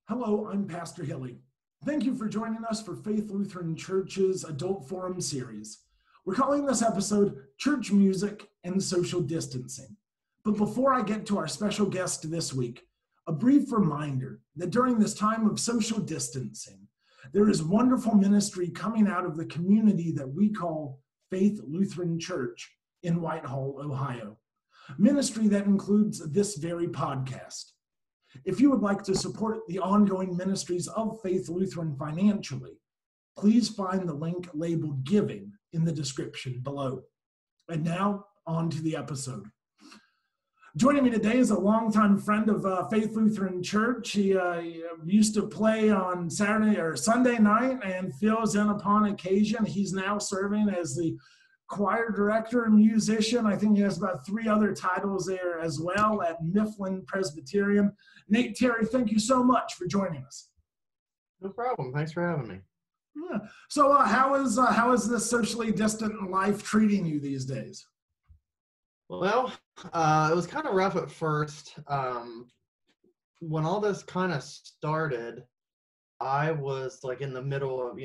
Hello, I'm Pastor Hilly. Thank you for joining us for Faith Lutheran Church's Adult Forum series. We're calling this episode Church Music and Social Distancing. But before I get to our special guest this week, a brief reminder that during this time of social distancing, there is wonderful ministry coming out of the community that we call Faith Lutheran Church in Whitehall, Ohio. Ministry that includes this very podcast. If you would like to support the ongoing ministries of Faith Lutheran financially, please find the link labeled Giving in the description below. And now, on to the episode. Joining me today is a longtime friend of Faith Lutheran Church. He used to play on Saturday or Sunday night and fills in upon occasion. He's now serving as the choir director and musician. I think he has about 3 other titles there as well at Mifflin Presbyterian. Nate Terry, thank you so much for joining us. No problem. Thanks for having me. Yeah. So how is this socially distant life treating you these days? Well, it was kind of rough at first. When all this kind of started, I was like in the middle of,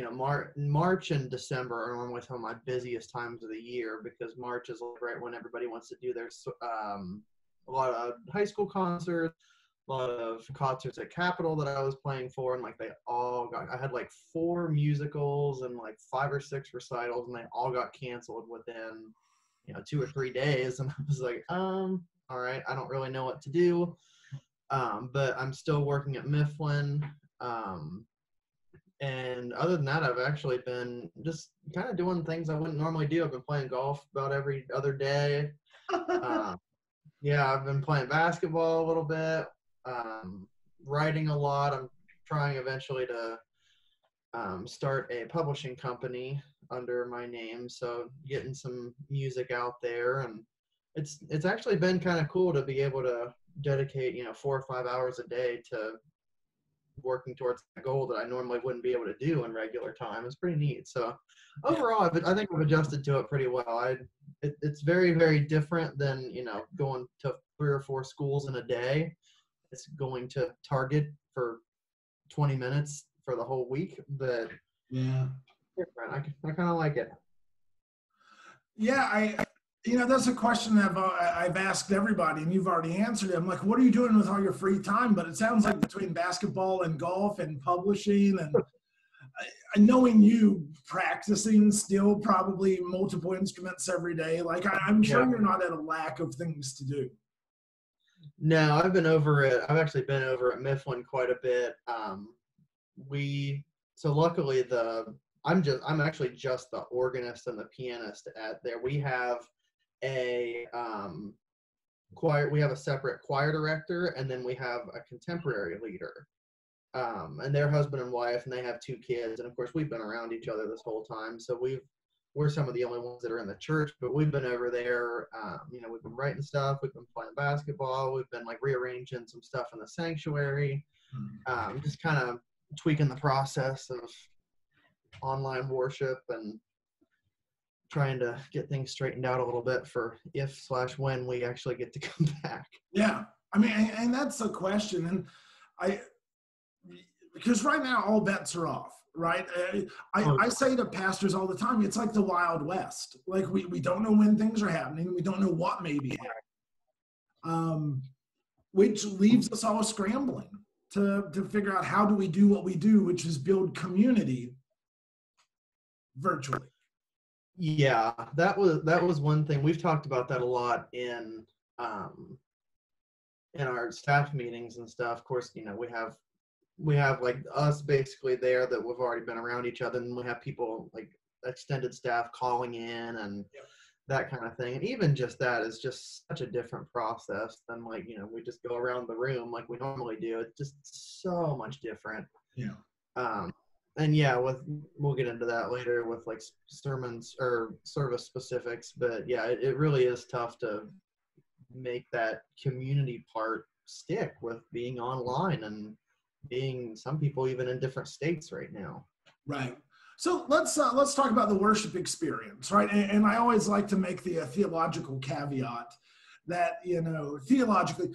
March and December are normally some of my busiest times of the year because March is like right when everybody wants to do their, a lot of high school concerts, a lot of concerts at Capitol that I was playing for, and I had like 4 musicals and like 5 or 6 recitals, and they all got canceled within, 2 or 3 days, and I was like, all right, I don't really know what to do, but I'm still working at Mifflin. And other than that, I've actually been just kind of doing things I wouldn't normally do. I've been playing golf about every other day. I've been playing basketball a little bit, writing a lot. I'm trying eventually to start a publishing company under my name, so getting some music out there, and it's actually been kind of cool to be able to dedicate 4 or 5 hours a day to working towards a goal that I normally wouldn't be able to do in regular time. It's pretty neat. So overall, I think I've adjusted to it pretty well. It's very, very different than, going to 3 or 4 schools in a day. It's going to Target for 20 minutes for the whole week, but yeah, different. I kind of like it. Yeah, that's a question that I've asked everybody, and you've already answered it. I'm like, what are you doing with all your free time? But it sounds like between basketball and golf and publishing and knowing you practicing still probably multiple instruments every day, like I'm sure you're not at a lack of things to do. No, I've actually been over at Mifflin quite a bit. Luckily I'm actually just the organist and the pianist at there. We have a choir. We have a separate choir director, and then we have a contemporary leader, and they're husband and wife, and they have 2 kids. And of course, we've been around each other this whole time, so we're some of the only ones that are in the church. But we've been over there. We've been writing stuff. We've been playing basketball. We've been like rearranging some stuff in the sanctuary. Just kind of tweaking the process of online worship and trying to get things straightened out a little bit for if/when we actually get to come back. Yeah, I mean, and that's the question. And because right now all bets are off, right? I say to pastors all the time, it's like the Wild West. Like we don't know when things are happening. We don't know what may be happening, which leaves us all scrambling to figure out how do we do what we do, which is build community virtually. Yeah, that was one thing. We've talked about that a lot in our staff meetings and stuff. Of course, we have like us basically there that we've already been around each other, and we have people like extended staff calling in and that kind of thing. And even just that is just such a different process than like, we just go around the room like we normally do. It's just so much different. Yeah. And we'll get into that later with like sermons or service specifics, but it really is tough to make that community part stick with being online and being some people even in different states right now. Right. So let's talk about the worship experience, right? And I always like to make the theological caveat that, theologically,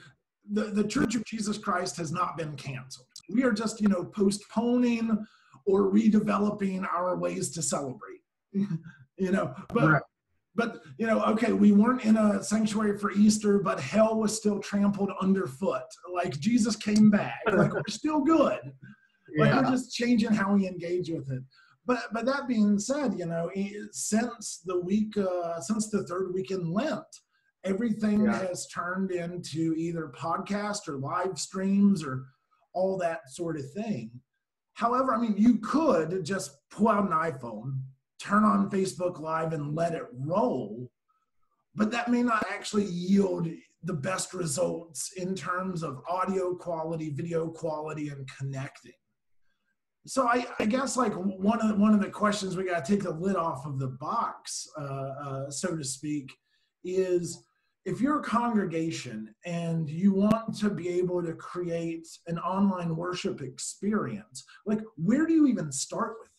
the Church of Jesus Christ has not been canceled, We are just, postponing or redeveloping our ways to celebrate. Right. But okay, we weren't in a sanctuary for Easter, but hell was still trampled underfoot. Like Jesus came back. Like we're still good. Like we're just changing how we engage with it. But that being said, since the third week in Lent, everything has turned into either podcast or live streams or all that sort of thing. However, I mean, you could just pull out an iPhone, turn on Facebook Live and let it roll, but that may not actually yield the best results in terms of audio quality, video quality, and connecting. So I guess like one of the questions we got to take the lid off of the box, so to speak, is if you're a congregation and you want to be able to create an online worship experience, like where do you even start with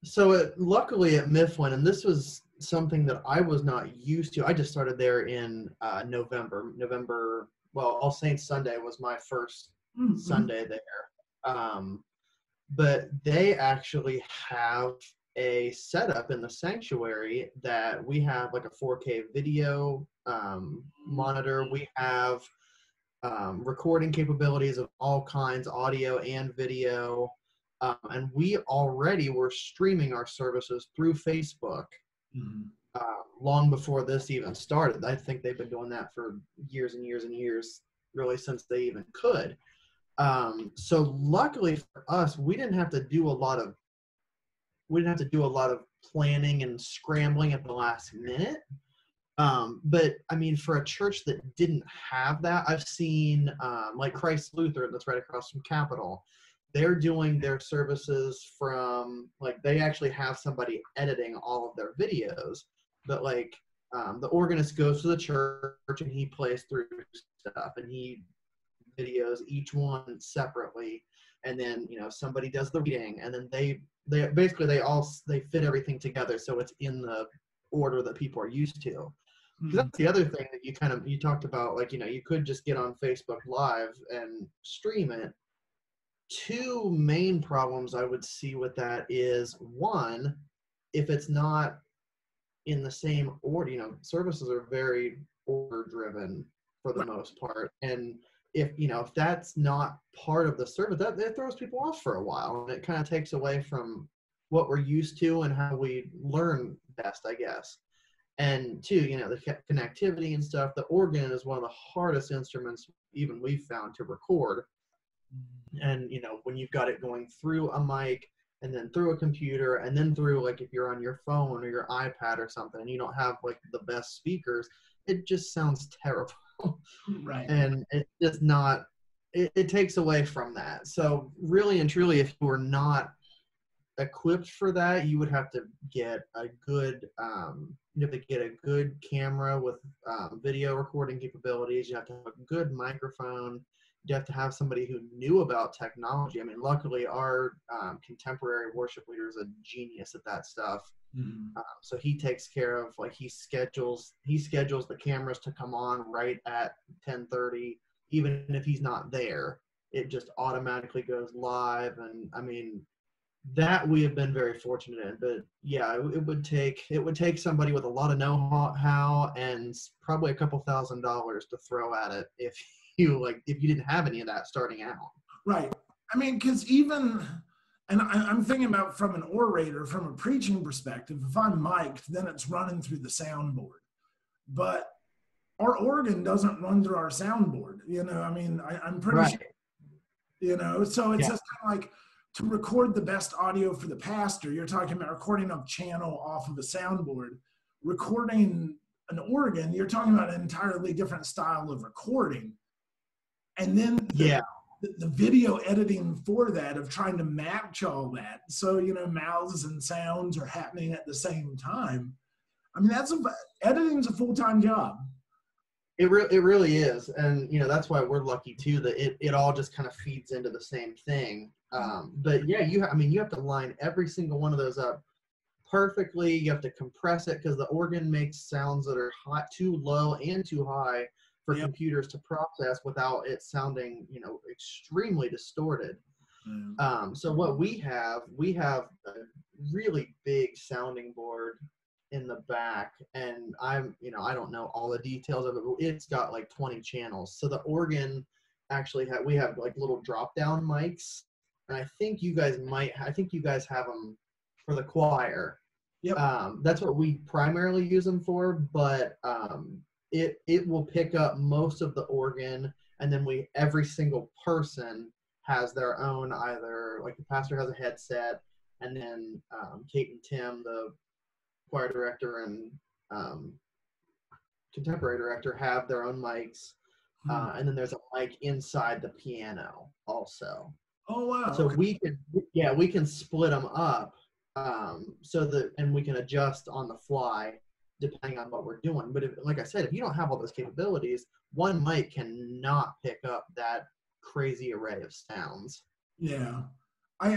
that? So luckily at Mifflin, and this was something that I was not used to. I just started there in November. Well, All Saints Sunday was my first Sunday there. But they actually have a setup in the sanctuary that we have like a 4K video monitor. We have recording capabilities of all kinds, audio and video. And we already were streaming our services through Facebook long before this even started. I think they've been doing that for years and years and years, really since they even could. So luckily for us, we didn't have to do a lot of planning and scrambling at the last minute. But I mean, for a church that didn't have that, I've seen like Christ Lutheran, that's right across from Capitol. They're doing their services from, like, they actually have somebody editing all of their videos, but like the organist goes to the church and he plays through stuff and he videos each one separately, and then somebody does the reading, and then they basically they fit everything together so it's in the order that people are used to. That's the other thing that you talked about, like you could just get on Facebook Live and stream it. Two main problems I would see with that is, one, if it's not in the same order, services are very order driven for the most part, and if that's not part of the service, that throws people off for a while, and it kind of takes away from what we're used to and how we learn best, I guess. And two, the connectivity and stuff, the organ is one of the hardest instruments even we've found to record. And when you've got it going through a mic and then through a computer and then through, like, if you're on your phone or your iPad or something and you don't have like the best speakers, it just sounds terrible. Right. And it's just not, it takes away from that. So really and truly, if you were not equipped for that, you would have to get a good camera with video recording capabilities. You have to have a good microphone. You have to have somebody who knew about technology. I mean, luckily our contemporary worship leader is a genius at that stuff. So he takes care of, like, he schedules the cameras to come on right at 10:30. Even if he's not there, it just automatically goes live. And I mean, that we have been very fortunate in. But yeah, it would take somebody with a lot of know-how and probably a couple $1,000s to throw at it if you didn't have any of that starting out. Right. I mean, because and I'm thinking about from an orator, from a preaching perspective, if I'm mic'd, then it's running through the soundboard. But our organ doesn't run through our soundboard. I mean, I'm pretty sure, so it's just kind of like, to record the best audio for the pastor, you're talking about recording a channel off of a soundboard. Recording an organ, you're talking about an entirely different style of recording. And then the video editing for that, of trying to match all that, so mouths and sounds are happening at the same time. I mean, editing's a full-time job. It really is, and that's why we're lucky too that it all just kind of feeds into the same thing. But yeah, you have to line every single one of those up perfectly. You have to compress it because the organ makes sounds that are too low and too high for Yep. computers to process without it sounding, extremely distorted. So what we have a really big sounding board in the back, and I don't know all the details of it, but it's got like 20 channels. So the organ actually we have like little drop down mics, and I think you guys have them for the choir. Yep. That's what we primarily use them for, but it will pick up most of the organ, and then every single person has their own, either like the pastor has a headset, and then Kate and Tim, the choir director and contemporary director, have their own mics, and then there's a mic inside the piano also. Oh wow! So okay. we can split them up, and we can adjust on the fly depending on what we're doing. But like I said, if you don't have all those capabilities, one mic cannot pick up that crazy array of sounds. Yeah, I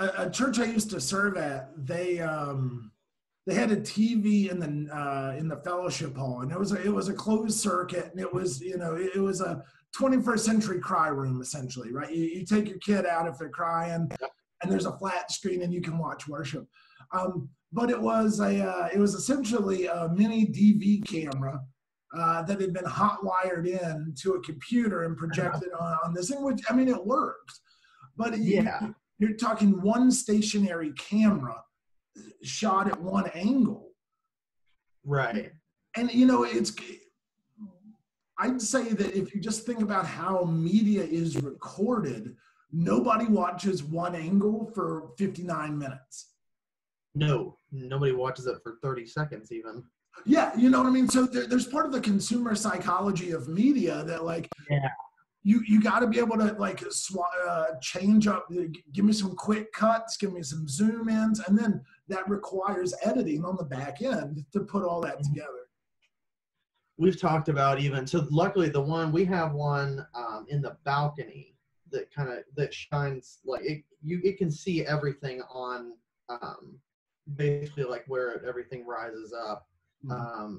a church I used to serve at, they had a TV in the fellowship hall, and it was a closed circuit, and it was a 21st century cry room essentially, right? You take your kid out if they're crying, and there's a flat screen and you can watch worship. But it was essentially a mini DV camera that had been hot wired in to a computer and projected on this thing, which, I mean, it worked. But you're talking one stationary camera shot at one angle. Right. And, I'd say that if you just think about how media is recorded, nobody watches one angle for 59 minutes. No, nobody watches it for 30 seconds even. Yeah, you know what I mean? So there's part of the consumer psychology of media that, like, you got to be able to, like, change up, give me some quick cuts, give me some zoom ins, and then that requires editing on the back end to put all that together. We've talked about so luckily we have one in the balcony that shines, like it can see everything on basically like where everything rises up.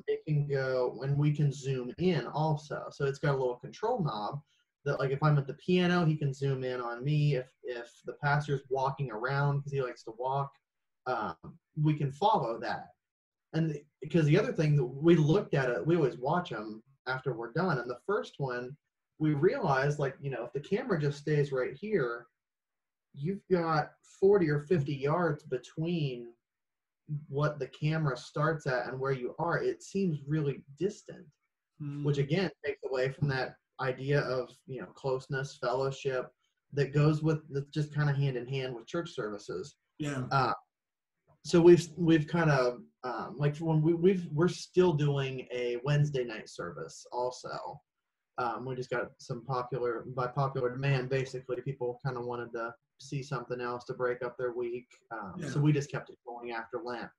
It can go, and we can zoom in also. So it's got a little control knob that, like, if I'm at the piano, he can zoom in on me. If the pastor's walking around because he likes to walk, we can follow that. And because the other thing that we looked at it, we always watch them after we're done. And the first one, we realized, like, if the camera just stays right here, you've got 40 or 50 yards between what the camera starts at and where you are. It seems really distant, which again takes away from that idea of closeness, fellowship that goes with, that's just kind of hand in hand with church services. So we've kind of like when we're still doing a Wednesday night service also. We just got by popular demand, basically people kind of wanted to see something else to break up their week. So we just kept it going after Lent.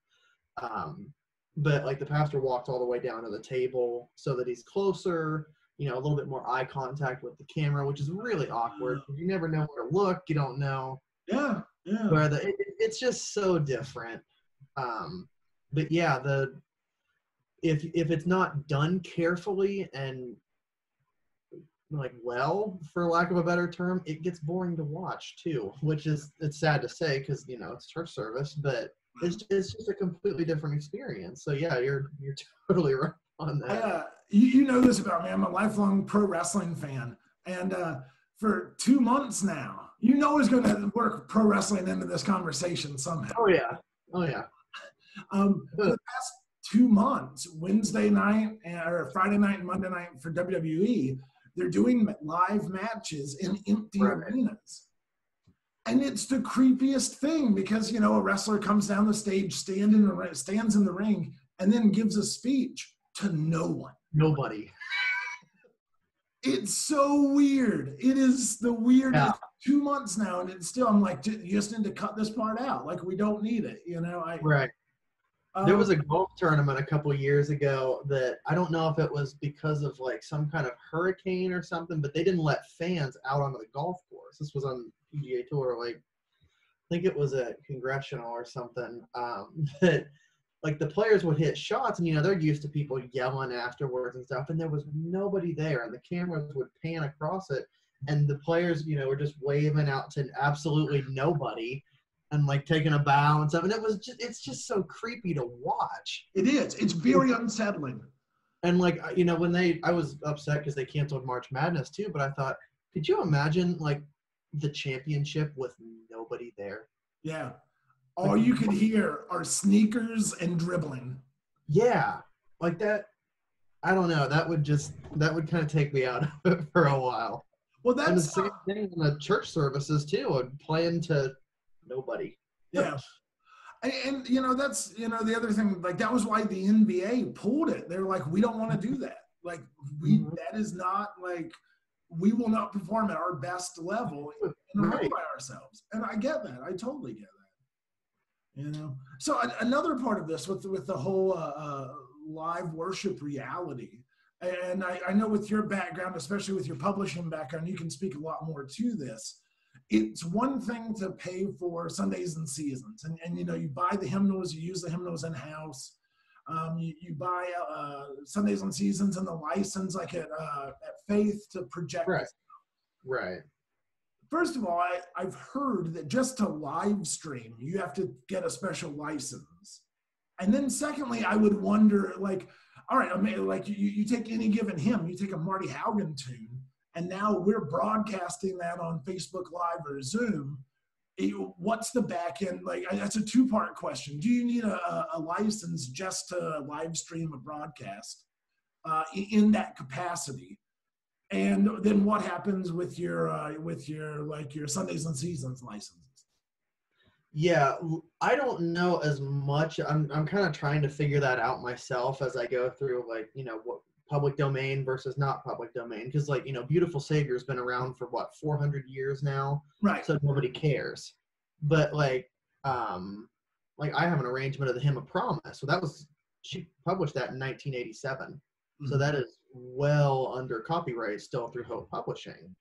But like the pastor walked all the way down to the table so that he's closer, a little bit more eye contact with the camera, which is really awkward. You never know where to look. You don't know. Where it's just so different. But yeah, if it's not done carefully and, like, for lack of a better term, it gets boring to watch too, which it's sad to say because it's church service, but it's just a completely different experience. So yeah, you're totally right on that. You know this about me. I'm a lifelong pro wrestling fan, and for 2 months now, I was going to work pro wrestling into this conversation somehow. Oh yeah. For the past 2 months, Wednesday night or Friday night and Monday night for WWE, they're doing live matches in empty arenas. And it's the creepiest thing because, a wrestler comes down the stage, stands in the ring, and then gives a speech to no one. Nobody. It's so weird. It is the weirdest 2 months now, and it's still, I'm like, you just need to cut this part out. Like, we don't need it, Right. There was a golf tournament a couple years ago that I don't know if it was because of like some kind of hurricane or something, but they didn't let fans out onto the golf course. This was on PGA Tour, like I think it was a congressional or something. But like the players would hit shots, and they're used to people yelling afterwards and stuff, and there was nobody there, and the cameras would pan across it, and the players, were just waving out to absolutely nobody, and like taking a bow and stuff, and it's just so creepy to watch. It is. It's very unsettling. And like, I was upset because they canceled March Madness too, but I thought, could you imagine like the championship with nobody there? Yeah. All you could hear are sneakers and dribbling. Yeah. Like that, I don't know. That would kind of take me out of it for a while. Well, that's and the same thing in the church services too, playing to nobody. Yeah. And that's the other thing, like that was why the NBA pulled it. They're like, we don't want to do that. Like that is not like, we will not perform at our best level and right. by ourselves. And I get that. I totally get that. So another part of this with the whole live worship reality, and I know with your background, especially with your publishing background, you can speak a lot more to this. It's one thing to pay for Sundays and Seasons, and you buy the hymnals, you use the hymnals in house. You buy Sundays and Seasons and the license like at Faith to project. Right. Right. First of all, I've heard that just to live stream, you have to get a special license. And then secondly, I would wonder, like, all right, I mean, like you take any given hymn, you take a Marty Haugen tune, and now we're broadcasting that on Facebook Live or Zoom. What's the back end? Like, that's a two-part question. Do you need a license just to live stream a broadcast in that capacity? And then what happens with your Sundays and Seasons licenses? Yeah, I don't know as much. I'm kind of trying to figure that out myself as I go through, like, what public domain versus not public domain, because like, Beautiful Savior has been around for what, 400 years now, right? So nobody cares. But like I have an arrangement of the Hymn of Promise, so she published that in 1987. Mm-hmm. So that is well under copyright still through Hope Publishing.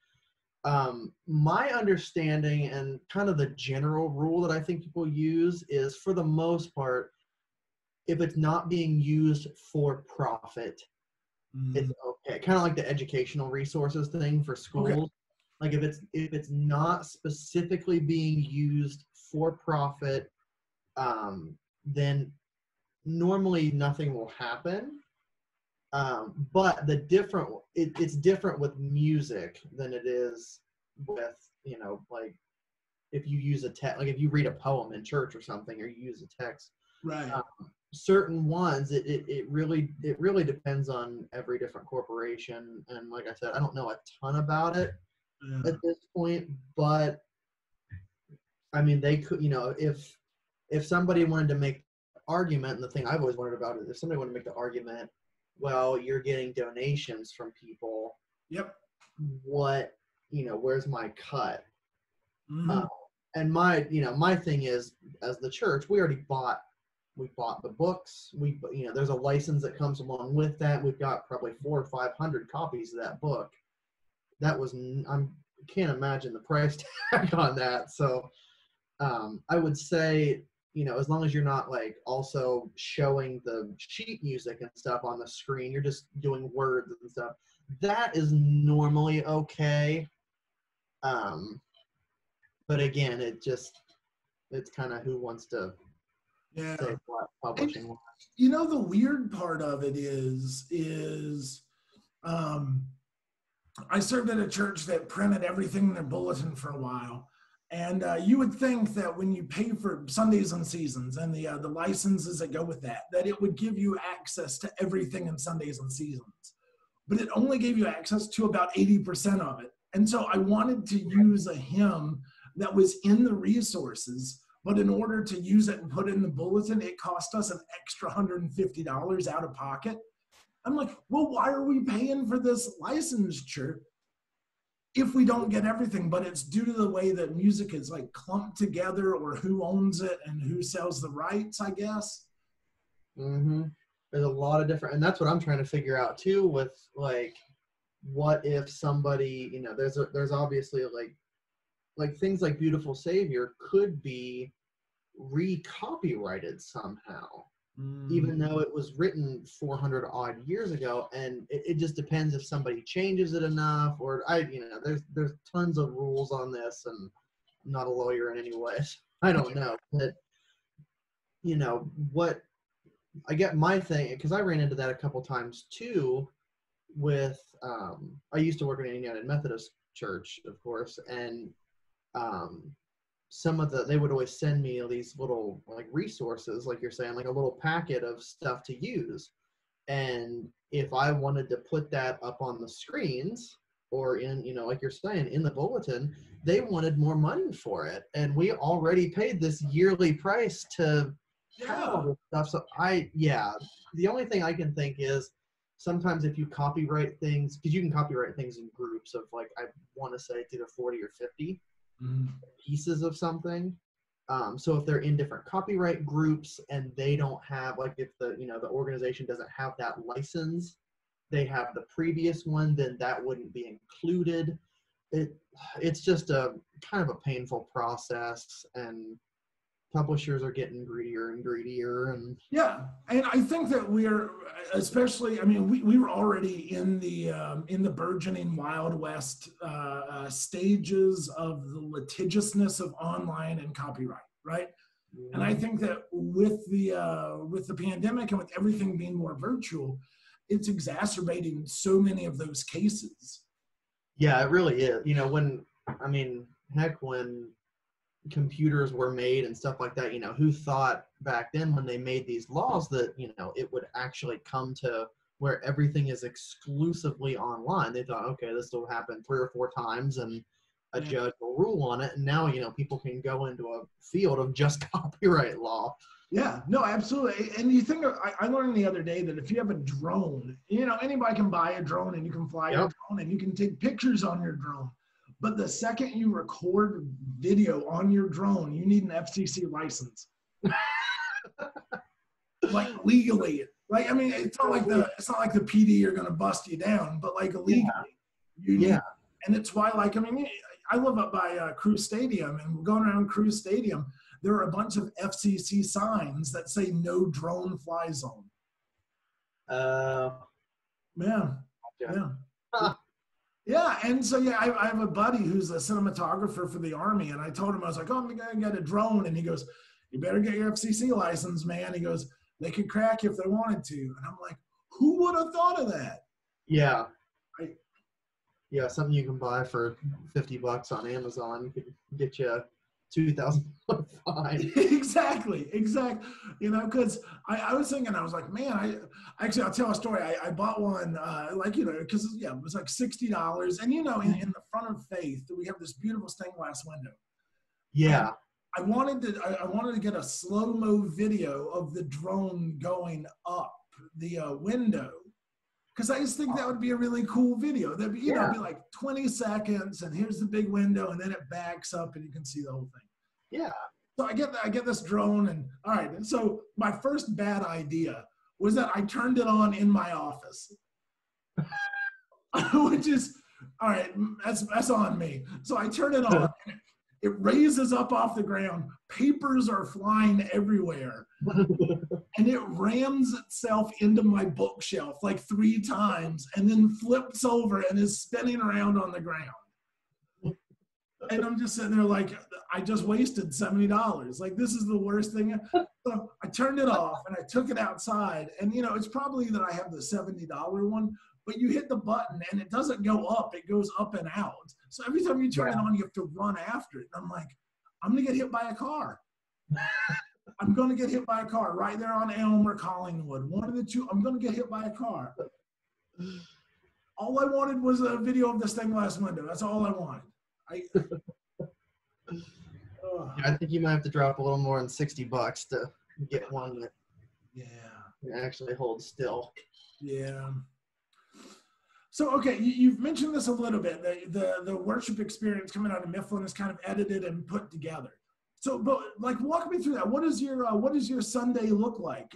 My understanding and kind of the general rule that I think people use is, for the most part, if it's not being used for profit, it's okay. Kind of like the educational resources thing for schools. Okay. Like if it's not specifically being used for profit, then normally nothing will happen. But it's different with music than it is with, like if you use a text, like if you read a poem in church or something, or you use a text. Right. Certain ones, it really depends on every different corporation. And like I said, I don't know a ton about it at this point, but I mean, they could, if somebody wanted to make the argument, and the thing I've always wondered about it, if somebody wanted to make the argument, well, you're getting donations from people. Yep. What, where's my cut? Mm-hmm. And my thing is, as the church, we bought the books. There's a license that comes along with that. We've got probably 400 or 500 copies of that book. That was, I can't imagine the price tag on that. So I would say, as long as you're not like also showing the sheet music and stuff on the screen, you're just doing words and stuff, that is normally okay. But again, it's kind of who wants to say what publishing. And, the weird part of it is I served at a church that printed everything in their bulletin for a while. And you would think that when you pay for Sundays and Seasons and the licenses that go with that it would give you access to everything in Sundays and Seasons. But it only gave you access to about 80% of it. And so I wanted to use a hymn that was in the resources, but in order to use it and put it in the bulletin, it cost us an extra $150 out of pocket. I'm like, well, why are we paying for this licensure if we don't get everything? But it's due to the way that music is like clumped together, or who owns it and who sells the rights, I guess. Mm-hmm. There's a lot of different, and that's what I'm trying to figure out too, with like, what if somebody, there's obviously like things like Beautiful Savior could be re-copyrighted somehow. even though it was written 400 odd years ago. And it just depends if somebody changes it enough, or there's tons of rules on this, and I'm not a lawyer in any way. I don't know. But, what I get my thing, because I ran into that a couple times too with, I used to work in a United Methodist church, of course, and they would always send me these little like resources, like you're saying, like a little packet of stuff to use. And if I wanted to put that up on the screens or in, like you're saying, in the bulletin, they wanted more money for it. And we already paid this yearly price to have all this stuff. So the only thing I can think is sometimes if you copyright things, because you can copyright things in groups of like, I want to say it's either 40 or 50 pieces of something. So if they're in different copyright groups and they don't have, like if the organization doesn't have that license, they have the previous one, then that wouldn't be included. It's just a kind of a painful process, and publishers are getting greedier and greedier. And and I think that we're especially, we were already in the burgeoning Wild West stages of the litigiousness of online and copyright, right? And I think that with the pandemic and with everything being more virtual, it's exacerbating so many of those cases. Yeah, it really is. When computers were made and stuff like that, who thought back then when they made these laws that, it would actually come to where everything is exclusively online. They thought, okay, this will happen 3 or 4 times and a judge will rule on it. And now, people can go into a field of just copyright law. Yeah, no, absolutely. And you think, I learned the other day that if you have a drone, anybody can buy a drone and you can fly your drone and you can take pictures on your drone. But the second you record video on your drone, you need an FCC license. Like legally. Like, it's not like the PD are going to bust you down, but like legally. You need, and it's why, like, I live up by Cruise Stadium, and we're going around Cruise Stadium. There are a bunch of FCC signs that say no drone fly zone. Yeah, and so I have a buddy who's a cinematographer for the Army, and I told him, I was like, I'm gonna get a drone, and he goes, you better get your FCC license, man. He goes, they could crack you if they wanted to, and I'm like, who would have thought of that? Yeah, something you can buy for $50 on Amazon could get you $2,000 fine. Exactly. Because I was thinking, I was like, man, I'll tell a story. I bought one, because it was like $60. And, in the front of Faith, we have this beautiful stained glass window. Yeah. And I wanted to get a slow-mo video of the drone going up the window. Because I just think that would be a really cool video. That'd be, it'd be like 20 seconds, and here's the big window, and then it backs up, and you can see the whole thing. Yeah. So I get this drone, and all right. And so my first bad idea was that I turned it on in my office, which is all right. That's on me. So I turn it on. It raises up off the ground. Papers are flying everywhere. And it rams itself into my bookshelf like 3 times and then flips over and is spinning around on the ground. And I'm just sitting there like, I just wasted $70. Like, this is the worst thing. So I turned it off and I took it outside. And, it's probably that I have the $70 one, but you hit the button and it doesn't go up. It goes up and out. So every time you turn it on, you have to run after it. And I'm like, I'm going to get hit by a car. I'm going to get hit by a car right there on Elm or Collingwood. One of the two, I'm going to get hit by a car. All I wanted was a video of the stained glass window. That's all I wanted. I think you might have to drop a little more than $60 to get one that actually holds still. Yeah. So, okay, you've mentioned this a little bit. The worship experience coming out of Mifflin is kind of edited and put together. So, but like, walk me through that. What does your Sunday look like?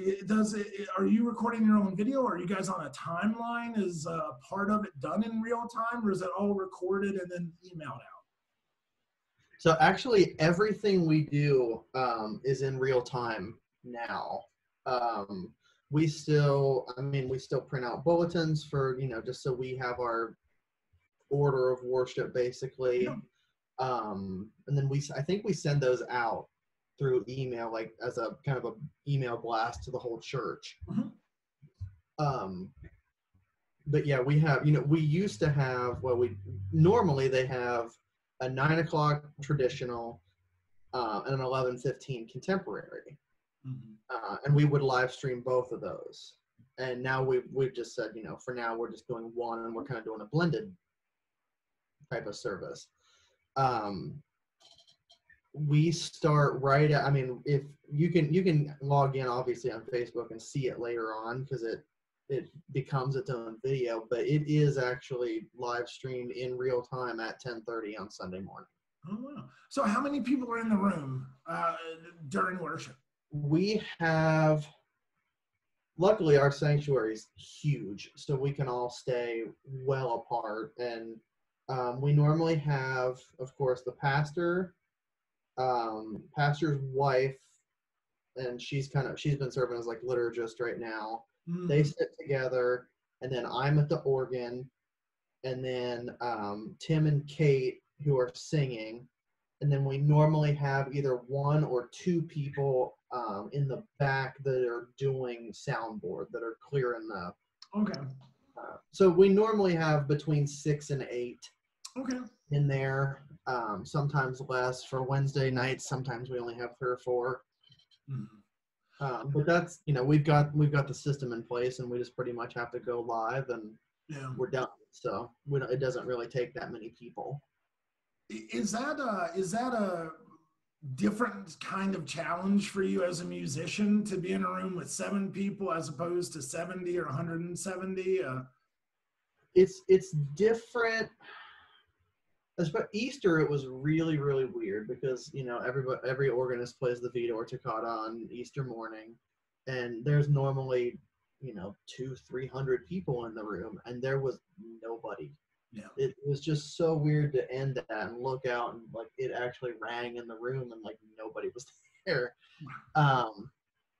Are you recording your own video? Or are you guys on a timeline? Is part of it done in real time, or is it all recorded and then emailed out? So actually, everything we do is in real time now. We still, I mean, we still print out bulletins for, just so we have our order of worship basically. Yeah. And then I think we send those out through email, like as a kind of a email blast to the whole church. Mhm. But yeah, we have, we used to have, normally they have a 9 o'clock traditional and an 11:15 contemporary. Mhm. And we would live stream both of those. And now we've just said, for now we're just doing one, and we're kind of doing a blended type of service. We start right at, I mean, if you can log in obviously on Facebook and see it later on, because it becomes its own video, but it is actually live streamed in real time at 10:30 on Sunday morning. Oh, wow. So how many people are in the room during worship? We have, luckily our sanctuary is huge, so we can all stay well apart. And we normally have, of course, the pastor, pastor's wife, and she's been serving as like liturgist right now. Mm. They sit together, and then I'm at the organ, and then Tim and Kate who are singing, and then we normally have either one or two people in the back that are doing soundboard, that are clearing the. Okay. So we normally have between 6 and 8. Okay. In there. Sometimes less for Wednesday nights. Sometimes we only have 3 or 4. Mm-hmm. But that's, we've got the system in place, and we just pretty much have to go live, and we're done. So it doesn't really take that many people. Is that a different kind of challenge for you as a musician, to be in a room with 7 people as opposed to 70 or 170? It's different. But Easter, it was really, really weird because, every organist plays the Vita or Toccata on Easter morning, and there's normally, 200-300 people in the room, and there was nobody. Yeah. It was just so weird to end that and look out, and like it actually rang in the room, and like nobody was there.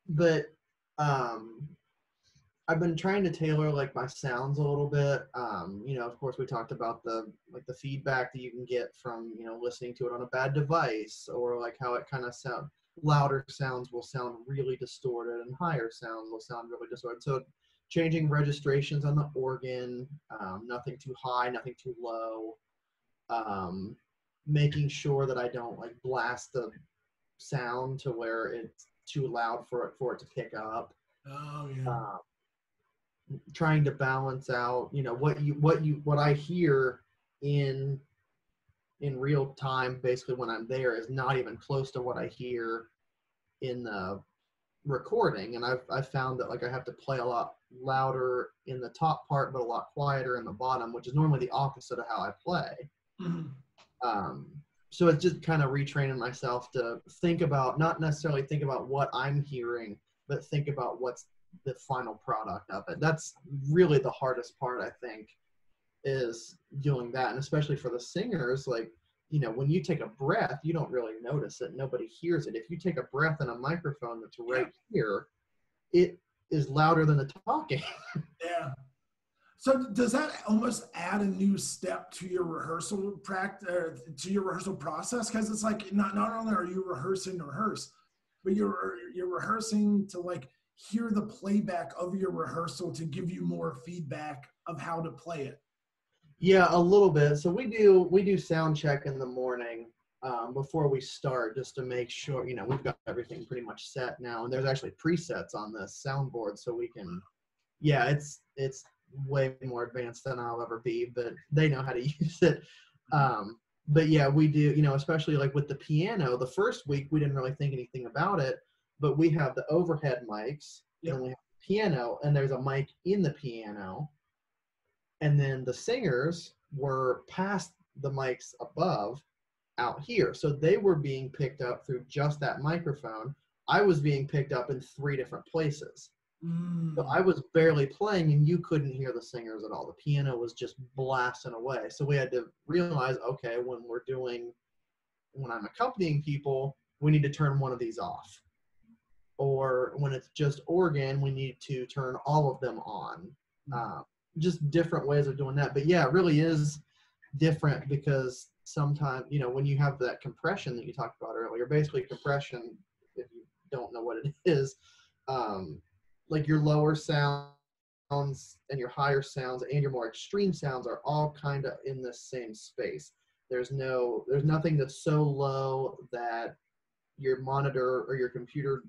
But I've been trying to tailor like my sounds a little bit. Of course we talked about the feedback that you can get from, listening to it on a bad device, or like how it kind of louder sounds will sound really distorted, and higher sounds will sound really distorted. So changing registrations on the organ, nothing too high, nothing too low, making sure that I don't like blast the sound to where it's too loud for it to pick up. Oh yeah. Trying to balance out, what I hear in real time, basically when I'm there, is not even close to what I hear in the recording. And I've found that like I have to play a lot louder in the top part, but a lot quieter in the bottom, which is normally the opposite of how I play. Mm-hmm. So it's just kind of retraining myself to not necessarily think about what I'm hearing, but think about what's the final product of it. That's really the hardest part, I think, is doing that. And especially for the singers, like, when you take a breath, you don't really notice it. Nobody hears it. If you take a breath in a microphone that's right here, it is louder than the talking. Yeah. So does that almost add a new step to your rehearsal practice, to your rehearsal process? Because it's like not only are you rehearsing to rehearse, but you're rehearsing to like hear the playback of your rehearsal to give you more feedback of how to play it. Yeah, a little bit. So we do sound check in the morning before we start, just to make sure, we've got everything pretty much set now. And there's actually presets on this soundboard, so we can, it's way more advanced than I'll ever be, but they know how to use it. But yeah, we do, especially like with the piano, the first week we didn't really think anything about it, but we have the overhead mics, and we have the piano, and there's a mic in the piano. And then the singers were past the mics above out here. So they were being picked up through just that microphone. I was being picked up in 3 different places. So I was barely playing, and you couldn't hear the singers at all. The piano was just blasting away. So we had to realize, okay, when I'm accompanying people, we need to turn one of these off. or when it's just organ, we need to turn all of them on. Just different ways of doing that. But yeah, it really is different because sometimes, when you have that compression that you talked about earlier, basically compression, if you don't know what it is, like your lower sounds and your higher sounds and your more extreme sounds are all kind of in the same space. There's nothing that's so low that your monitor or your computer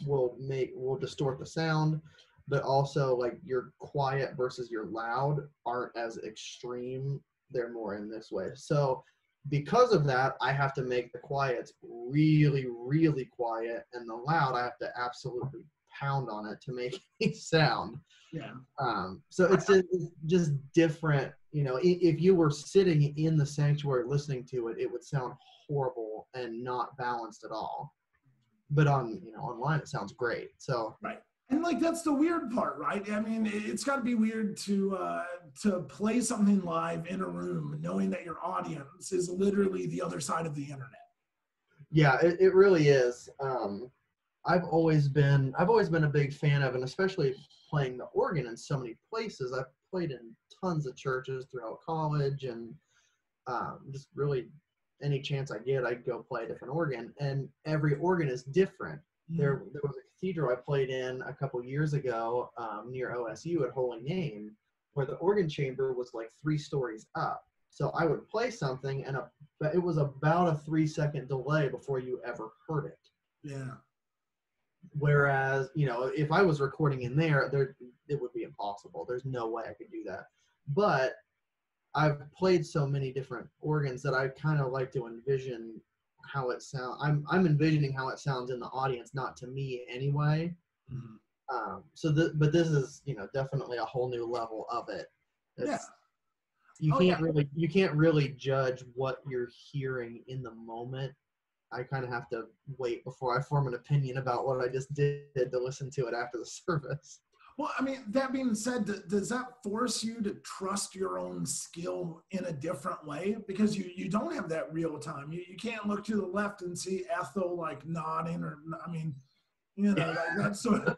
will distort the sound, but also like your quiet versus your loud aren't as extreme. They're more in this way. So because of that, I have to make the quiets really, really quiet, and the loud I have to absolutely pound on it to make it sound. Yeah. So it's just different. If you were sitting in the sanctuary listening to it, it would sound horrible and not balanced at all. But online it sounds great. So right. And like that's the weird part, right? I mean, it's got to be weird to play something live in a room, knowing that your audience is literally the other side of the internet. Yeah, it really is. I've always been a big fan of, and especially playing the organ in so many places. I've played in tons of churches throughout college, and just really any chance I get, I go play a different organ, and every organ is different. There was a cathedral I played in a couple years ago near OSU at Holy Name, where the organ chamber was like 3 stories up. So I would play something, and it was about a 3-second delay before you ever heard it. Yeah. Whereas, if I was recording in there, it would be impossible. There's no way I could do that. But I've played so many different organs that I kind of like to envision how it sounds. I'm envisioning how it sounds in the audience, not to me anyway. Mm-hmm. But this is, definitely a whole new level of it. You can't really judge what you're hearing in the moment. I kind of have to wait before I form an opinion about what I just did to listen to it after the service. Well, I mean, that being said, does that force you to trust your own skill in a different way? Because you don't have that real time. You can't look to the left and see Ethel like nodding, or I mean, like that sort of.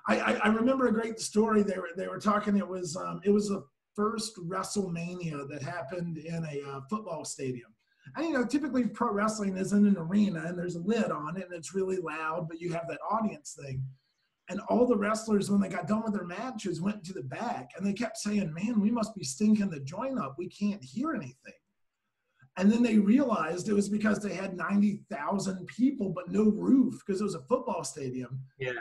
I remember a great story. They were talking. It was the first WrestleMania that happened in a football stadium. And typically pro wrestling is in an arena and there's a lid on it and it's really loud, but you have that audience thing. And all the wrestlers, when they got done with their matches, went to the back and they kept saying, man, we must be stinking the joint up. We can't hear anything. And then they realized it was because they had 90,000 people, but no roof because it was a football stadium. Yeah.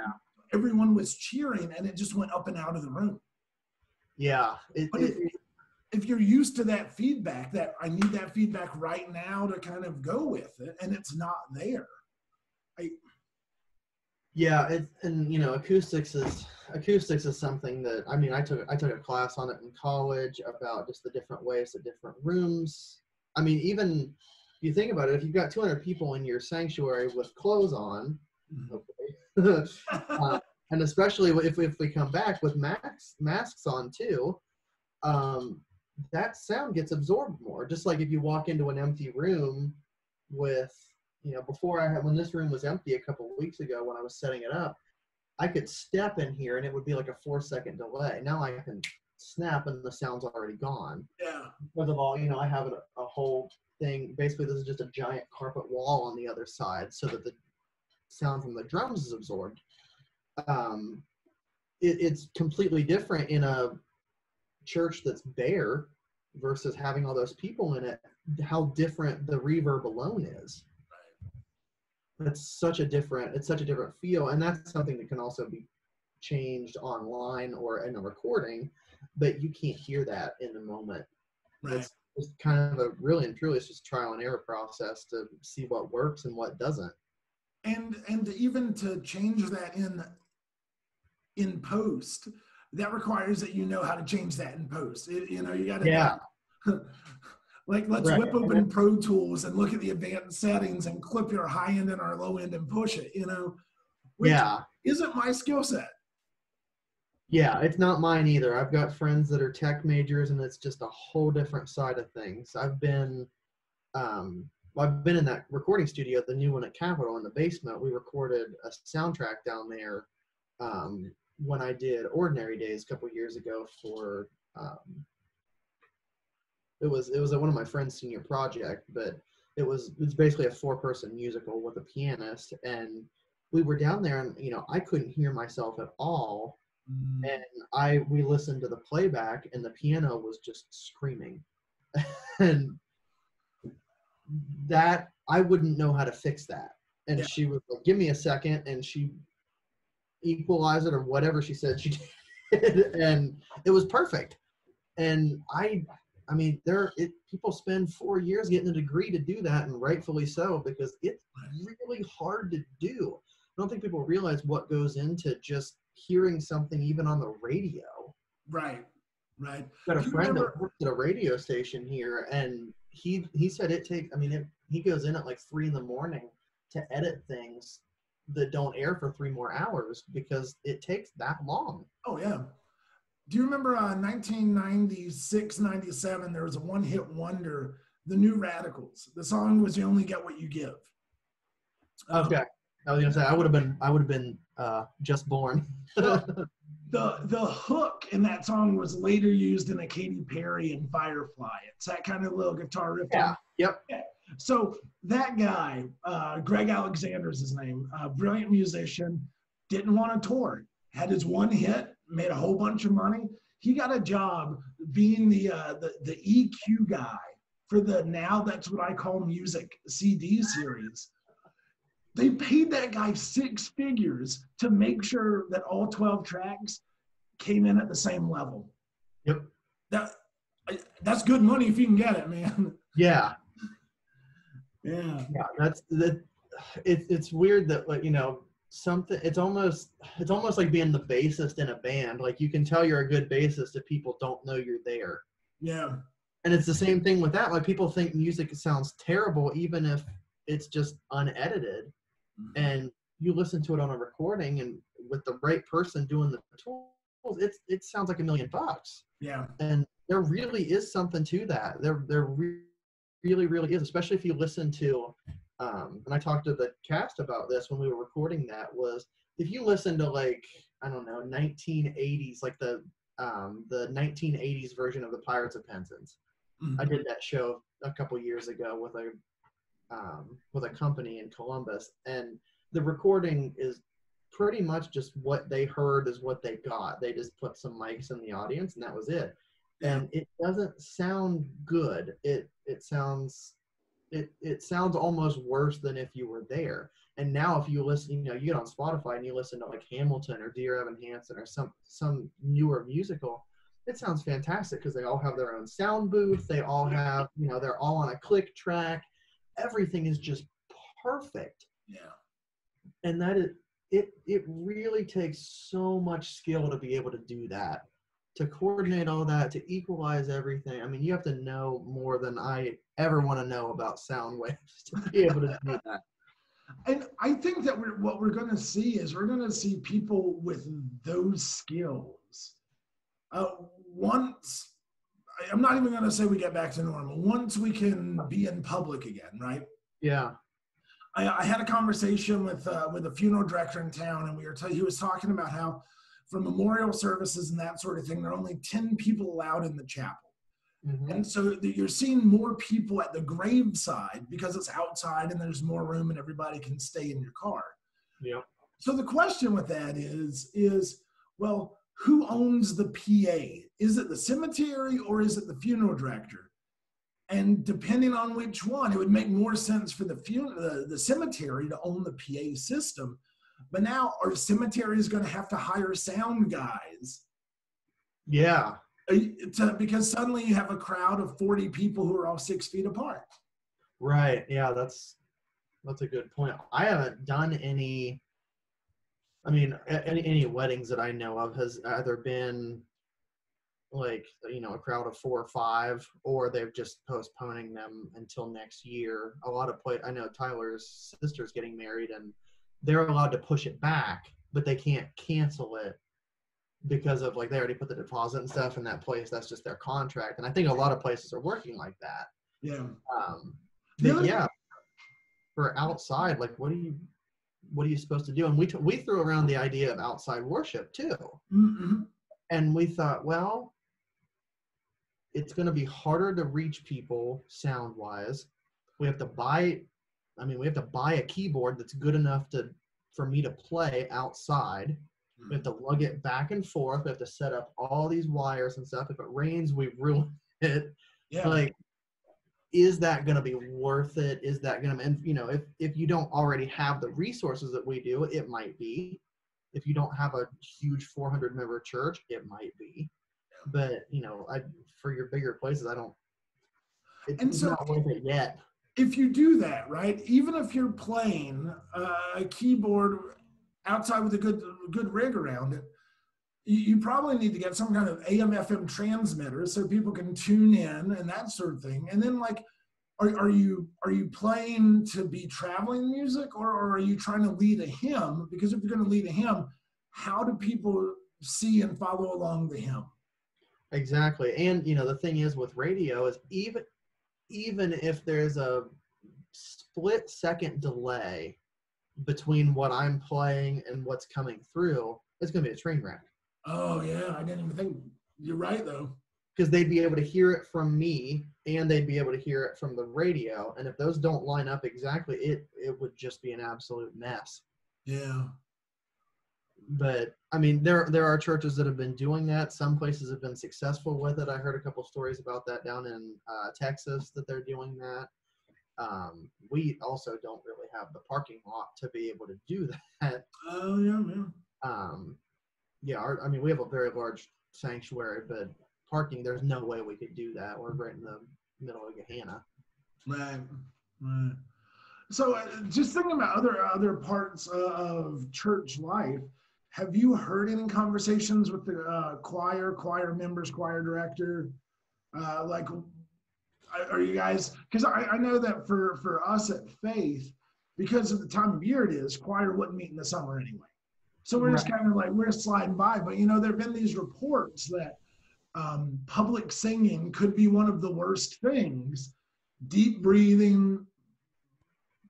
Everyone was cheering and it just went up and out of the room. Yeah. If you're used to that feedback, that I need that feedback right now to kind of go with it, and it's not there. Acoustics is something that, I mean, I took a class on it in college about just the different ways that different rooms. I mean, even if you think about it, if you've got 200 people in your sanctuary with clothes on, and especially if we come back with masks on too, that sound gets absorbed more. Just like if you walk into an empty room with, when this room was empty a couple of weeks ago when I was setting it up, I could step in here and it would be like a 4-second delay. Now I can snap and the sound's already gone. Yeah. First of all, I have a whole thing. Basically, this is just a giant carpet wall on the other side so that the sound from the drums is absorbed. It's completely different in a church that's bare versus having all those people in it, how different the reverb alone is. It's such a different feel, and that's something that can also be changed online or in a recording, but you can't hear that in the moment. Right. It's kind of a really and truly, it's just trial and error process to see what works and what doesn't. And even to change that in post, that requires that you know how to change that in post. You got to like let's whip open Pro Tools and look at the advanced settings and clip your high end and our low end and push it, which isn't my skill set. Yeah, it's not mine either. I've got friends that are tech majors and it's just a whole different side of things. I've been I've been in that recording studio, the new one at Capitol in the basement. We recorded a soundtrack down there when I did Ordinary Days a couple years ago for it was one of my friend's senior project, but it's basically a 4-person musical with a pianist, and we were down there, and I couldn't hear myself at all, and we listened to the playback, and the piano was just screaming, and that I wouldn't know how to fix that. And Yeah. she was like, "Give me a second," and she equalized it or whatever she said she did, and it was perfect. And I mean, people spend 4 years getting a degree to do that, and rightfully so, because it's really hard to do. I don't think people realize what goes into just hearing something even on the radio. Right. Got a friend that works at a radio station here, and he said it takes, he goes in at like 3 a.m. to edit things that don't air for 3 more hours because it takes that long. Oh, yeah. Do you remember 1996, 97, there was a one-hit wonder, The New Radicals. The song was You Only Get What You Give. Okay. I was going to say, I would have been just born. The hook in that song was later used in a Katy Perry and Firefly. It's that kind of little guitar riff. Yeah. Yep. Yeah. So that guy, Greg Alexander's his name, brilliant musician, didn't want to tour. Had his one hit, made a whole bunch of money. He got a job being the EQ guy for the Now That's What I Call Music CD series. They paid that guy 6 figures to make sure that all 12 tracks came in at the same level. Yep. That's good money if you can get it, man. Yeah. Yeah. Yeah. It's weird that, like, something, it's almost like being the bassist in a band. Like, you can tell you're a good bassist if people don't know you're there. Yeah. And it's the same thing with that. Like, people think music sounds terrible even if it's just unedited. And you listen to it on a recording, and with the right person doing the tools, it sounds like $1 million. Yeah. And there really is something to that. There really, really is, especially if you listen to, and I talked to the cast about this when we were recording that, was if you listen to, like, I don't know, 1980s, like the 1980s version of the Pirates of Penzance. Mm-hmm. I did that show a couple years ago with a company in Columbus, and the recording is pretty much just what they heard is what they got. They just put some mics in the audience, and that was it. And it doesn't sound good. It sounds almost worse than if you were there. And now if you listen, you get on Spotify and you listen to like Hamilton or Dear Evan Hansen or some newer musical, it sounds fantastic because they all have their own sound booth. They all have, they're all on a click track. Everything is just perfect. Yeah. And that is, it really takes so much skill to be able to do that, to coordinate all that, to equalize everything. I mean, you have to know more than I ever want to know about sound waves to be able to do that. And I think that what we're going to see is we're going to see people with those skills. Once, I'm not even going to say we get back to normal. Once we can be in public again, right? Yeah. I had a conversation with a funeral director in town, and he was talking about how for memorial services and that sort of thing, there are only 10 people allowed in the chapel. Mm-hmm. And so you're seeing more people at the graveside because it's outside and there's more room and everybody can stay in your car. Yeah. So the question with that is, well, who owns the PA? Is it the cemetery or is it the funeral director? And depending on which one, it would make more sense for the cemetery to own the PA system. But now our cemetery is going to have to hire sound guys. Yeah. Because suddenly you have a crowd of 40 people who are all 6 feet apart. Right. Yeah, that's a good point. I haven't done any weddings that I know of has either been like, a crowd of 4 or 5, or they're just postponing them until next year. A lot of I know Tyler's sister's getting married and they're allowed to push it back, but they can't cancel it because of, like, they already put the deposit and stuff in that place. That's just their contract. And I think a lot of places are working like that. Yeah. Yeah. for outside, like what are you supposed to do? And we threw around the idea of outside worship too. Mm-hmm. And we thought, well, it's going to be harder to reach people sound wise. We have to buy a keyboard that's good enough for me to play outside. We have to lug it back and forth. We have to set up all these wires and stuff. If it rains, we ruin it. Yeah. Like, is that going to be worth it? Is that going to, and you know, if you don't already have the resources that we do, it might be. If you don't have a huge 400 member church, it might be. But, you know, for your bigger places, it's not worth it yet. If you do that, right, even if you're playing a keyboard outside with a good rig around it, you probably need to get some kind of AM FM transmitter so people can tune in and that sort of thing. And then, like, are you playing to be traveling music, or are you trying to lead a hymn? Because if you're going to lead a hymn, how do people see and follow along the hymn? Exactly. And, you know, the thing is with radio is even if there's a split second delay between what I'm playing and what's coming through, it's going to be a train wreck. Oh, yeah. I didn't even think. You're right, though. Because they'd be able to hear it from me and they'd be able to hear it from the radio. And if those don't line up exactly, it would just be an absolute mess. Yeah. But, I mean, there are churches that have been doing that. Some places have been successful with it. I heard a couple stories about that down in Texas that they're doing that. We also don't really have the parking lot to be able to do that. Oh, yeah. We have a very large sanctuary, but parking, there's no way we could do that. We're right in the middle of Gehenna. Right. So just thinking about other parts of church life, have you heard any conversations with the choir members, choir director? Like, are you guys, because I know that for us at Faith, because of the time of year it is, choir wouldn't meet in the summer anyway. So we're just kind of like, we're sliding by. But, you know, there have been these reports that public singing could be one of the worst things. Deep breathing,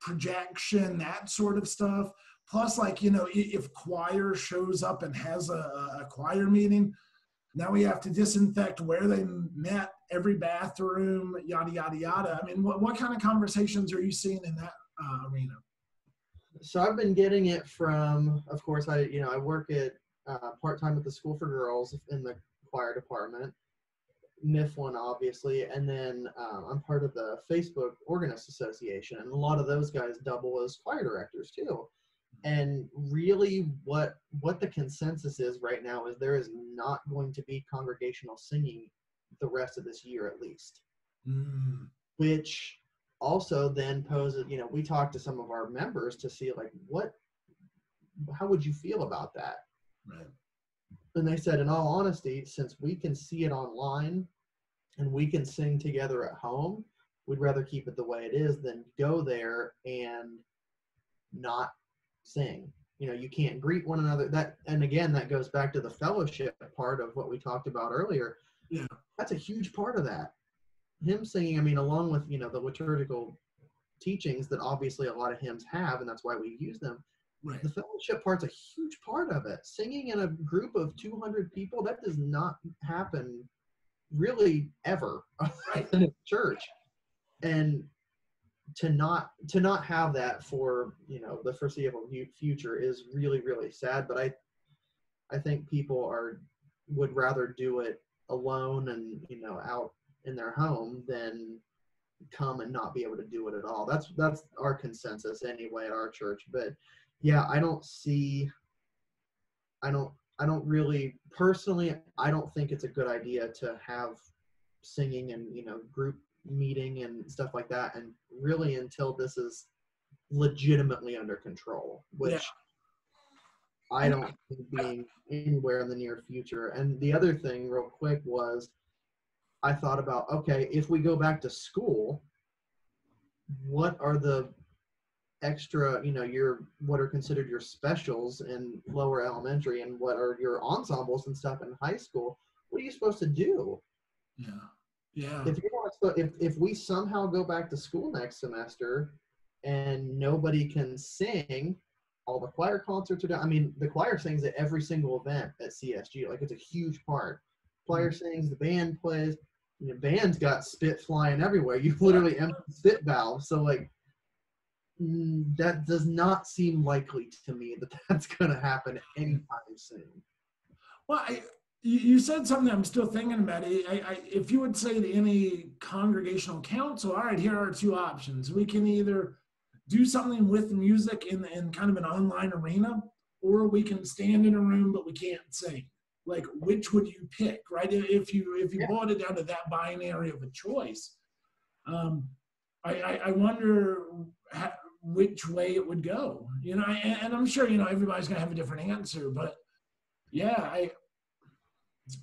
projection, that sort of stuff. Plus, like, you know, if choir shows up and has a choir meeting, now we have to disinfect where they met, every bathroom, yada, yada, yada. I mean, what kind of conversations are you seeing in that arena? So I've been getting it from, of course, I work at part-time at the School for Girls in the choir department, Mifflin, obviously, and then I'm part of the Facebook Organist Association, and a lot of those guys double as choir directors too. And really what the consensus is right now is there is not going to be congregational singing the rest of this year at least. Which also then poses, you know, we talked to some of our members to see like how would you feel about that? Right. And they said, in all honesty, since we can see it online and we can sing together at home, we'd rather keep it the way it is than go there and not sing. You know, you can't greet one another. And again, that goes back to the fellowship part of what we talked about earlier. Yeah. That's a huge part of that. Hymn singing, I mean, along with, you know, the liturgical teachings that obviously a lot of hymns have, and that's why we use them. Right. The fellowship part's a huge part of it. Singing in a group of 200 people, that does not happen really ever in a church. And to not have that for, you know, the foreseeable future is really, really sad. But I think people would rather do it alone and, you know, out in their home than come and not be able to do it at all. That's our consensus anyway at our church. But yeah, I don't really personally, I don't think it's a good idea to have singing and, you know, group meeting and stuff like that, and really until this is legitimately under control, which I don't think being anywhere in the near future. And the other thing real quick was I thought about, okay, if we go back to school, what are the extra, you know, what are considered your specials in lower elementary, and what are your ensembles and stuff in high school? What are you supposed to do? Yeah. If we somehow go back to school next semester and nobody can sing. All the choir concerts are done. I mean, the choir sings at every single event at CSG. Like, it's a huge part. Choir sings, the band plays. You know, band's got spit flying everywhere. You literally empty spit valves. So, like, that does not seem likely to me that that's going to happen anytime soon. Well, you said something I'm still thinking about. If you would say to any congregational council, all right, here are two options. We can either do something with music in kind of an online arena, or we can stand in a room but we can't sing. Like, which would you pick, right? If you boiled it down to that binary of a choice, I wonder which way it would go. You know, and I'm sure, you know, everybody's gonna have a different answer, but yeah,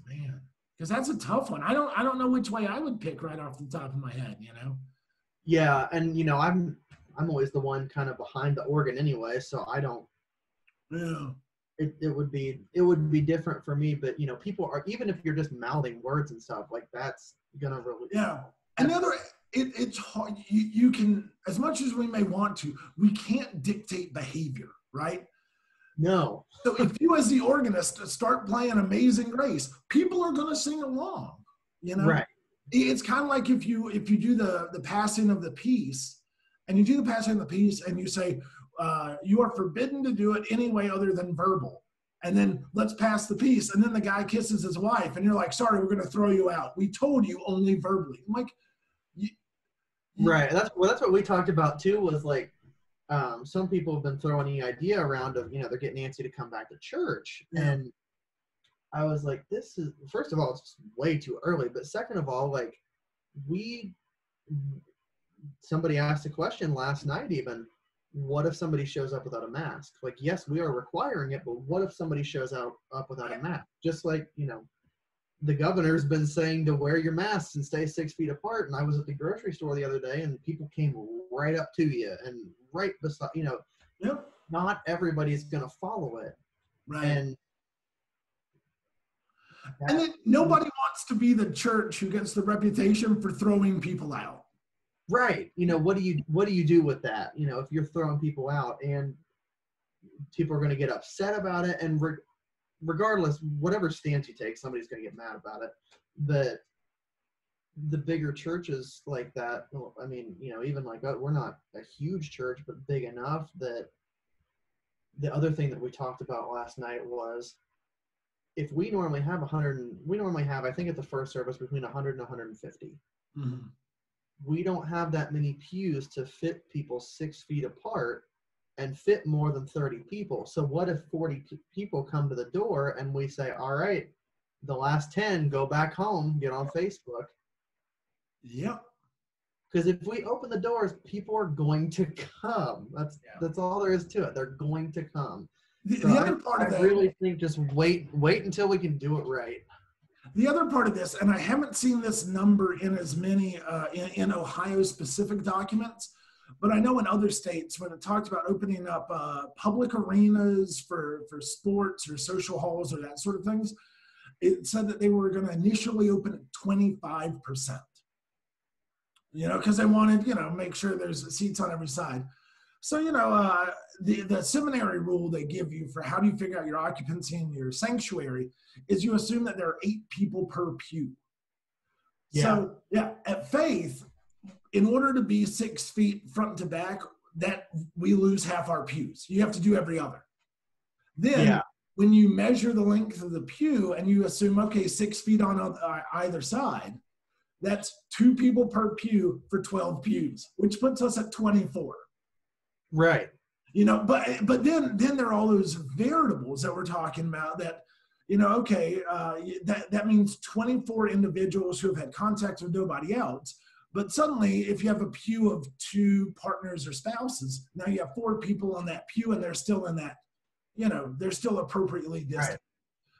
man, because that's a tough one. I don't know which way I would pick right off the top of my head, you know. Yeah, and you know, I'm always the one kind of behind the organ anyway, so I don't. Yeah. It would be different for me, but you know, people are, even if you're just mouthing words and stuff, like, that's gonna really. Yeah. And the other, it's hard. You can, as much as we may want to, we can't dictate behavior, right? No. So if you, as the organist, start playing Amazing Grace, people are going to sing along, you know? Right. It's kind of like if you do the passing of the peace, and you do the passing of the peace, and you say, you are forbidden to do it any way other than verbal. And then let's pass the peace. And then the guy kisses his wife, and you're like, sorry, we're going to throw you out. We told you only verbally. I'm like, right. That's what we talked about too, was like, some people have been throwing the idea around of, you know, they're getting Nancy to come back to church. Yeah. And I was like, this is, first of all, it's way too early. But second of all, like, somebody asked a question last night even, what if somebody shows up without a mask? Like, yes, we are requiring it, but what if somebody shows up without a mask? Just like, you know, the governor's been saying to wear your masks and stay 6 feet apart. And I was at the grocery store the other day, and people came right up to you and right beside, you know. Yep. Not everybody's going to follow it. Right. And then nobody wants to be the church who gets the reputation for throwing people out. Right. You know, what do you do with that? You know, if you're throwing people out, and people are going to get upset about it, and regardless, whatever stance you take, somebody's going to get mad about it. But the bigger churches like that, I mean, you know, even like, we're not a huge church, but big enough that the other thing that we talked about last night was, if we normally have I think at the first service between 100 and 150. Mm-hmm. We don't have that many pews to fit people 6 feet apart and fit more than 30 people. So what if 40 people come to the door and we say, all right, the last 10 go back home, get on Facebook? Yep. Because if we open the doors, people are going to come. That's all there is to it. They're going to come. The other part of that, I really think just wait until we can do it right. The other part of this, and I haven't seen this number in as many in Ohio specific documents, but I know in other states when it talked about opening up public arenas for sports or social halls or that sort of things, it said that they were going to initially open at 25%. You know, because they wanted, you know, make sure there's seats on every side. So, you know, the seminary rule they give you for how do you figure out your occupancy in your sanctuary is you assume that there are 8 people per pew. Yeah. So, yeah, at Faith, in order to be 6 feet front to back, that we lose half our pews. You have to do every other. Then when you measure the length of the pew and you assume, okay, 6 feet on either side, that's 2 people per pew for 12 pews, which puts us at 24. Right. You know, but then there are all those variables that we're talking about that, you know, okay, that means 24 individuals who have had contact with nobody else. But suddenly, if you have a pew of 2 partners or spouses, now you have 4 people on that pew, and they're still in that, you know, they're still appropriately distant. Right.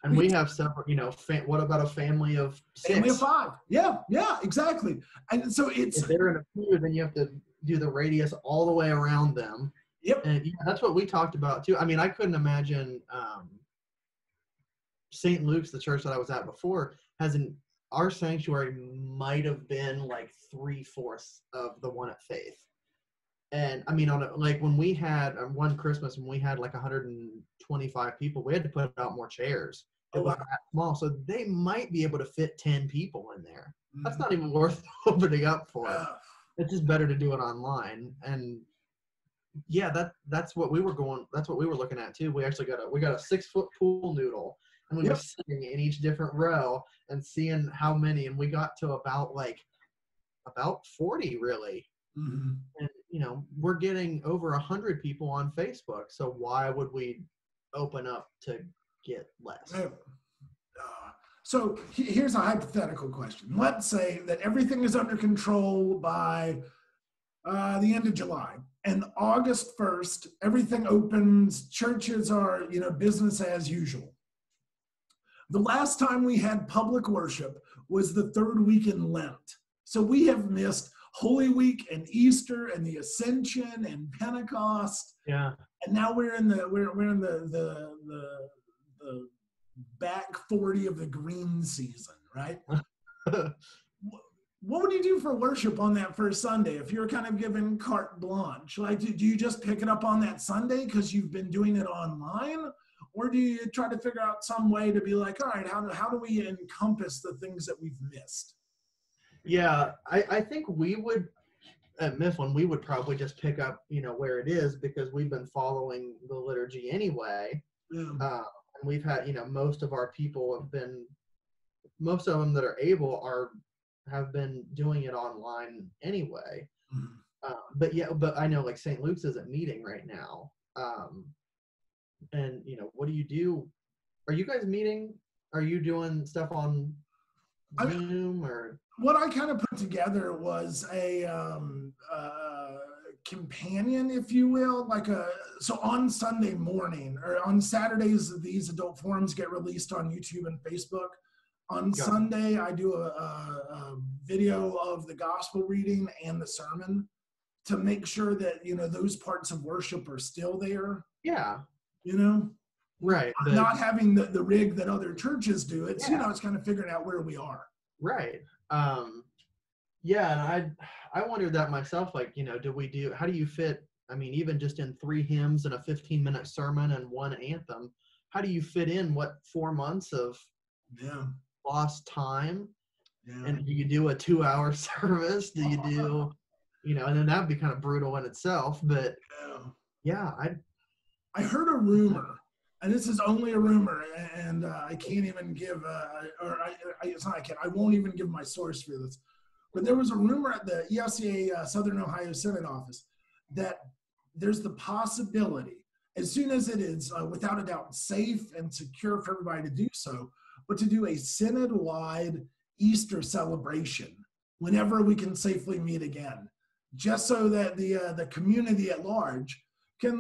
And we have separate, you know, what about a family of 6? Family of 5. Yeah, exactly. And so if they're in a pew, then you have to do the radius all the way around them. Yep. And yeah, that's what we talked about too. I mean, I couldn't imagine St. Luke's, the church that I was at before, our sanctuary might have been like 3/4 of the one at Faith. And I mean, like when we had one Christmas when we had like 125 people, we had to put out more chairs. It Oh, was wow. that small, so they might be able to fit 10 people in there. That's Mhm. not even worth opening up for. Uh, It's just better to do it online. And yeah, that's what we were going. That's what we were looking at too. We actually got a 6-foot pool noodle, and we were Yep. sitting in each different row and seeing how many, and we got to about 40 really. Mhm. And we're getting over 100 people on Facebook, so why would we open up to get less? Uh, So here's a hypothetical question. Let's say that everything is under control by the end of July, and August 1st, everything opens. Churches are, business as usual. The last time we had public worship was the third week in Lent. So we have missed Holy Week and Easter and the Ascension and Pentecost. Yeah. And now we're in the back 40 of the green season, right? What would you do for worship on that first Sunday if you're kind of given carte blanche? Like, do you just pick it up on that Sunday because you've been doing it online? Or do you try to figure out some way to be like, all right, how do we encompass the things that we've missed? Yeah, I think we would, at Mifflin, we would probably just pick up, where it is, because we've been following the liturgy anyway. Yeah. And we've had, most of our people most of them that are able have been doing it online anyway. Mm-hmm. But I know like St. Luke's isn't meeting right now. And what do you do? Are you guys meeting? Are you doing stuff on Zoom or? What I kind of put together was a companion, if you will, so on Sunday morning or on Saturdays, these adult forums get released on YouTube and Facebook. On Sunday, I do a video of the gospel reading and the sermon to make sure that, those parts of worship are still there. Yeah. Right. Not having the rig that other churches do. It's, it's kind of figuring out where we are. Right. Yeah. And I wondered that myself, like, how do you fit, I mean, even just in 3 hymns and a 15-minute sermon and 1 anthem, how do you fit in 4 months of lost time? And do you do a 2-hour service? Do you do, and then that'd be kind of brutal in itself, but I heard a rumor, and this is only a rumor, and I can't even give, it's not I can't, I won't even give my source for this, but there was a rumor at the ELCA Southern Ohio Synod office that there's the possibility, as soon as it is without a doubt safe and secure for everybody to do so, but to do a synod-wide Easter celebration whenever we can safely meet again, just so that the community at large can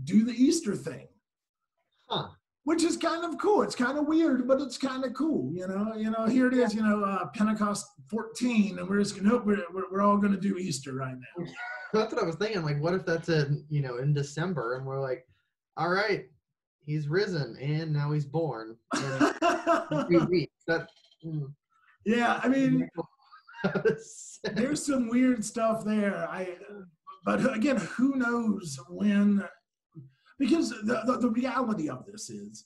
do the Easter thing. Which is kind of cool. It's kind of weird, but it's kind of cool. Here it is, Pentecost 14, and we're just we're all going to do Easter right now. That's what I was thinking. Like, what if that's in December, and we're like, all right, he's risen, and now he's born. In 2 weeks. Yeah, I mean, there's some weird stuff there. But again, who knows when? Because the reality of this is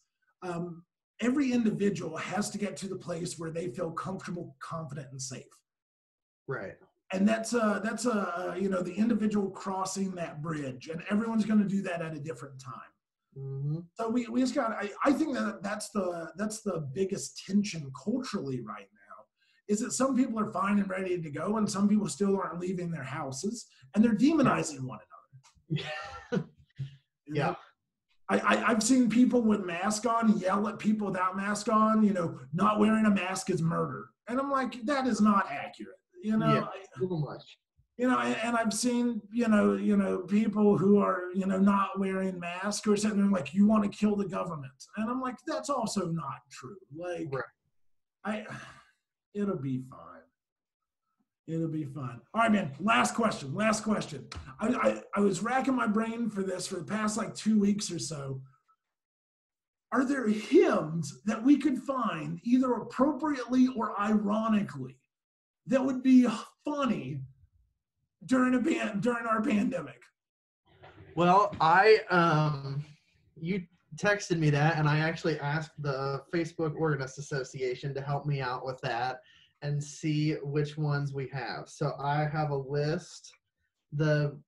every individual has to get to the place where they feel comfortable, confident, and safe. Right. And that's the individual crossing that bridge, and everyone's going to do that at a different time. Mm-hmm. So we just got. I think that's the biggest tension culturally right now, is that some people are fine and ready to go, and some people still aren't leaving their houses, and they're demonizing one another. Yeah. I've seen people with mask on yell at people without mask on, not wearing a mask is murder. And I'm like, that is not accurate, too much. And I've seen, people who are, not wearing masks who are sitting there like, you want to kill the government. And I'm like, that's also not true. Like, right. It'll be fine. It'll be fun. All right, man. Last question. I was racking my brain for this for the past 2 weeks or so. Are there hymns that we could find either appropriately or ironically that would be funny during our pandemic? Well, you texted me that, and I actually asked the Facebook Organist Association to help me out with that and see which ones we have. So I have a list. The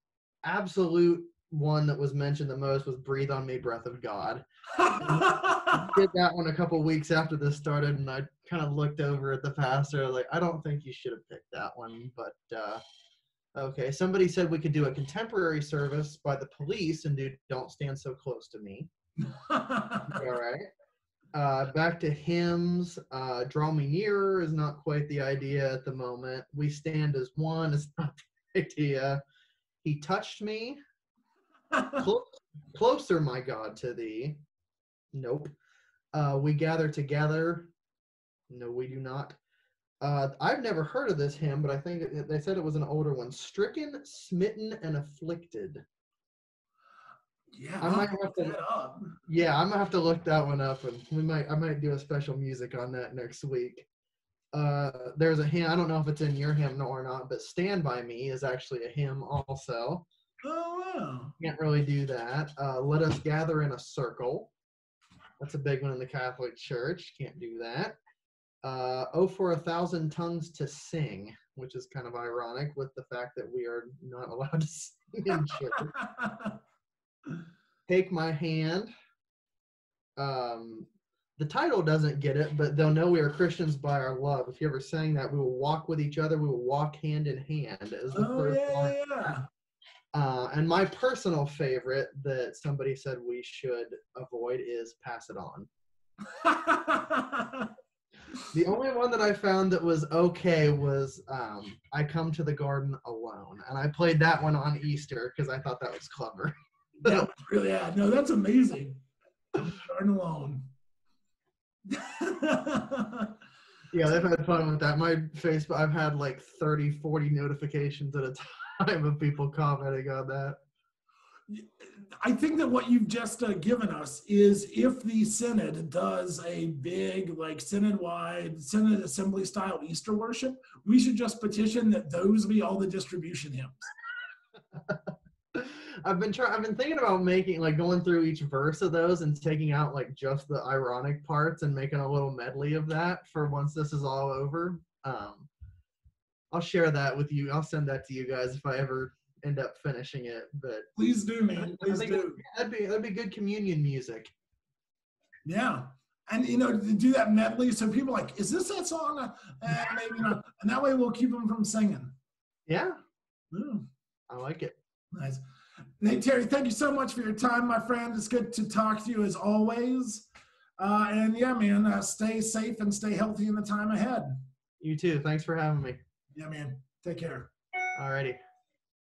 absolute one that was mentioned the most was Breathe on Me, Breath of God. I did that one a couple weeks after this started, and I kind of looked over at the pastor like, I don't think you should have picked that one, but okay. Somebody said we could do a contemporary service by the Police and do Don't Stand So Close to Me. All right. Back to hymns. Draw Me Nearer is not quite the idea at the moment. We Stand as One is not the idea. He Touched Me. Closer, My God, to Thee. Nope. We Gather Together. No, we do not. I've never heard of this hymn, but I think they said it was an older one. Stricken, Smitten, and Afflicted. Yeah, I might have to. Yeah, I'm gonna have to look that one up, and I might do a special music on that next week. There's a hymn. I don't know if it's in your hymn or not, but "Stand by Me" is actually a hymn also. Oh wow! Can't really do that. "Let Us Gather in a Circle." That's a big one in the Catholic Church. Can't do that. "Oh, for 1,000 Tongues to Sing," which is kind of ironic with the fact that we are not allowed to sing in church. "Take My Hand." The title doesn't get it, but they'll know we are Christians by our love. If you ever sang that, we will walk with each other. We will walk hand in hand. Is the first line. Yeah. And my personal favorite that somebody said we should avoid is "Pass It On." The only one that I found that was okay was "I Come to the Garden Alone." And I played that one on Easter because I thought that was clever. That was really, yeah, no, that's amazing. Garden Alone. Yeah, they've had fun with that. My Facebook, I've had like 30, 40 notifications at a time of people commenting on that. I think that what you've just given us is if the Synod does a big, like Synod-wide, Synod Assembly style Easter worship, we should just petition that those be all the distribution hymns. I've been thinking about making, like, going through each verse of those and taking out like just the ironic parts and making a little medley of that for once this is all over. I'll share that with you. I'll send that to you guys if I ever end up finishing it. But please do, man. Please do. That'd be good communion music. Yeah. And, to do that medley, so people are like, is this that song? Maybe not. And that way we'll keep them from singing. Yeah. I like it. Nice. Hey, Terry, thank you so much for your time, my friend. It's good to talk to you as always. And yeah, man, stay safe and stay healthy in the time ahead. You too. Thanks for having me. Yeah, man. Take care. Alrighty.